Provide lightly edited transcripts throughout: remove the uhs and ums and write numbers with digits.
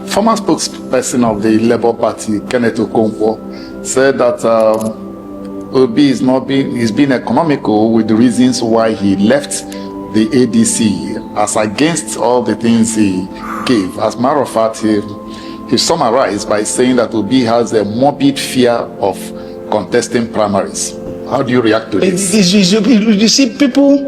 Former spokesperson of the Labour Party, Kenneth Okonkwo, said that Obi is he's been economical with the reasons why he left the ADC, as against all the things he gave. As a matter of fact, he summarized by saying that Obi has a morbid fear of contesting primaries. How do you react to this? You see, people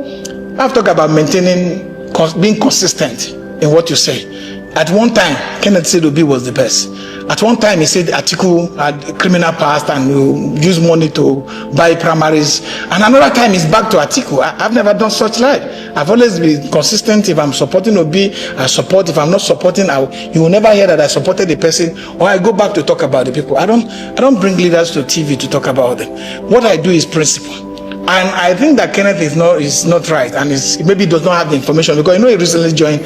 have talked about being consistent in what you say. At one time, Kenneth said Obi was the best. At one time, he said Atiku had criminal past and used money to buy primaries. And another time, he's back to Atiku. I've never done such life. I've always been consistent. If I'm supporting Obi, I support. If I'm not supporting, you will never hear that I supported the person or I go back to talk about the people. I don't bring leaders to TV to talk about them. What I do is principle. And I think that Kenneth is not right, and maybe does not have the information, because he recently joined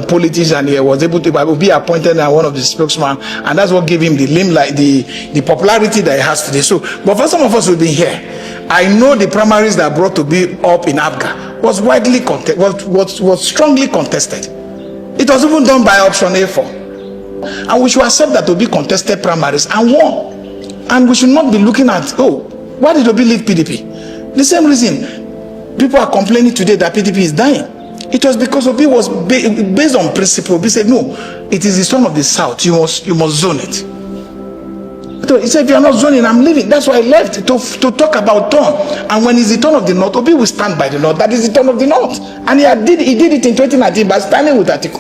politics, and he was able to be appointed as one of the spokesmen, and that's what gave him the limelight, the popularity that he has today. So, but for some of us who've been here, I know the primaries that brought to be up in Abga was widely was strongly contested. It was even done by option A4, and we should accept that to be contested primaries and won, and we should not be looking at why did Obi leave PDP? The same reason people are complaining today that PDP is dying. It was because Obi was based on principle. Obi said, no, it is the son of the South. You must zone it. So he said, if you are not zoning, I'm leaving. That's why I left to talk about turn. And when it's the turn of the North, Obi will stand by the North. That is the turn of the North. And he did it in 2019 by standing with Atiku.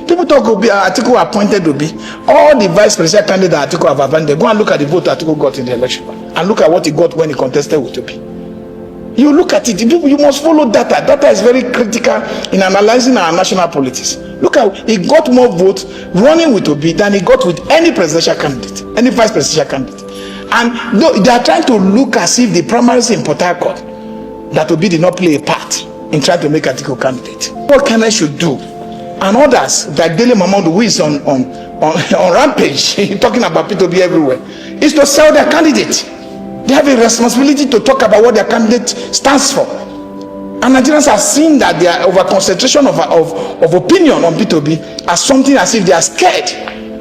People talk Atiku appointed Obi. All the vice presidential candidates Atiku have abandoned. Go and look at the vote Atiku got in the election. And look at what he got when he contested with Obi. You look at it, you must follow data. Data is very critical in analyzing our national politics. Look at, he got more votes running with Obi than he got with any presidential candidate, any vice presidential candidate. And they are trying to look as if the primaries in Port Harcourt, that Obi did not play a part in trying to make Atiku candidate. What Kenneth should do, and others like Dele Momodu, who is on rampage, talking about Peter Ameh everywhere, is to sell their candidate. They have a responsibility to talk about what their candidate stands for. And Nigerians have seen that their over-concentration of opinion on Peter Ameh as something as if they are scared,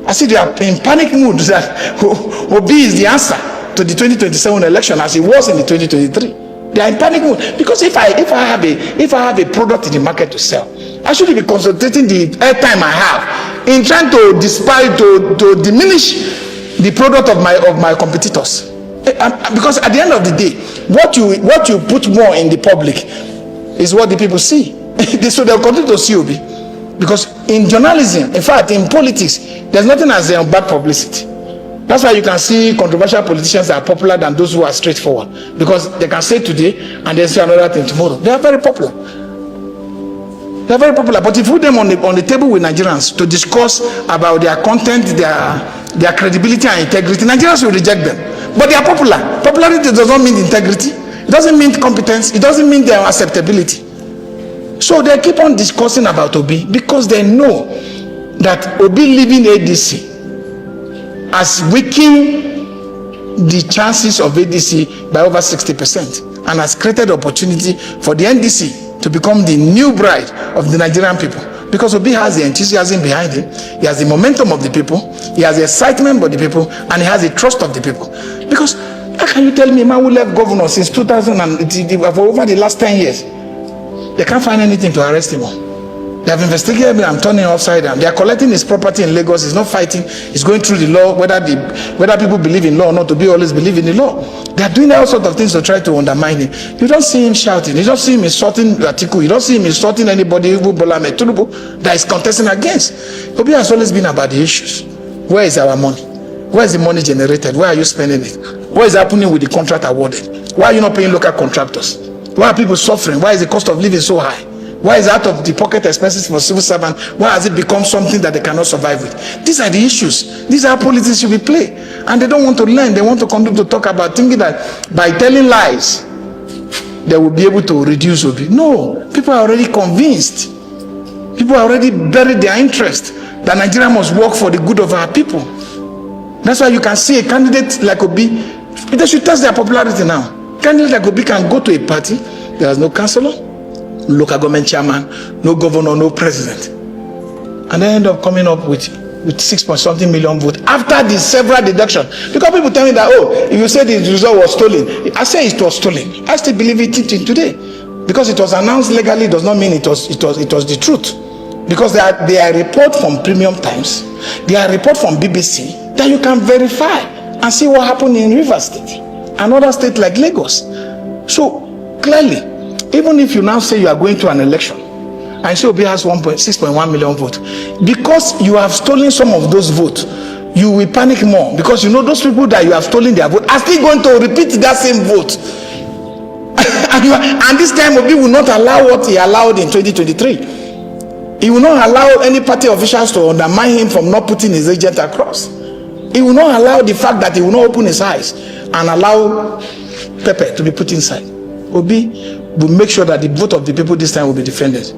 as if they are in panic mood that Obi is the answer to the 2027 election as it was in the 2023. They are in panic mood because if I have a product in the market to sell, I should be concentrating the airtime I have in trying to diminish the product of my competitors. Because at the end of the day, what you put more in the public is what the people see. So they'll continue to see Obi. Because in journalism, in fact, in politics, there's nothing as bad publicity. That's why you can see controversial politicians that are popular than those who are straightforward. Because they can say today and then say another thing tomorrow. They are very popular. They are very popular. But if you put them on the table with Nigerians to discuss about their content, their credibility and integrity, Nigerians will reject them. But they are popular. Popularity does not mean integrity. It doesn't mean competence. It doesn't mean their acceptability. So they keep on discussing about Obi because they know that Obi leaving ADC has weakened the chances of ADC by over 60% and has created opportunity for the NDC to become the new bride of the Nigerian people. Because Obi has the enthusiasm behind him, he has the momentum of the people, he has the excitement of the people, and he has the trust of the people. Because how can you tell me, man who left governor since 2000 and for over the last 10 years, they can't find anything to arrest him on? They have investigated him and turned him upside down. They are collecting his property in Lagos. He's not fighting. He's going through the law, whether people believe in law or not. To be always believe in the law. They are doing all sorts of things to try to undermine him. You don't see him shouting. You don't see him insulting Atiku. You don't see him insulting anybody who Bola Tinubu that is contesting against. Obi has always been about the issues. Where is our money? Where is the money generated? Where are you spending it? What is happening with the contract awarded? Why are you not paying local contractors? Why are people suffering? Why is the cost of living so high? Why is out of the pocket expenses for civil servants? Why has it become something that they cannot survive with? These are the issues. These are how politics should be played. And they don't want to learn. They want to continue to talk about thinking that by telling lies, they will be able to reduce Obi. No, people are already convinced. People are already buried their interest that Nigeria must work for the good of our people. That's why you can see a candidate like Obi, they should test their popularity now. Candidate like Obi can go to a party, there is no councillor, local government chairman, no governor, no president, and they end up coming up with with 6-point-something million votes after the several deduction. Because people tell me that, oh, if you say the result was stolen, I say it was stolen. I still believe it till today. Because it was announced legally does not mean it was the truth. Because there are reports from Premium Times, there are reports from BBC that you can verify and see what happened in Rivers State and other states like Lagos. So clearly, even if you now say you are going to an election and say Obi has 6.1 million votes, because you have stolen some of those votes, you will panic more, because you know those people that you have stolen their vote are still going to repeat that same vote. And this time Obi will not allow what he allowed in 2023. He will not allow any party officials to undermine him from not putting his agent across. He will not allow the fact that he will not open his eyes and allow pepper to be put inside. Obi will make sure that the vote of the people this time will be defended.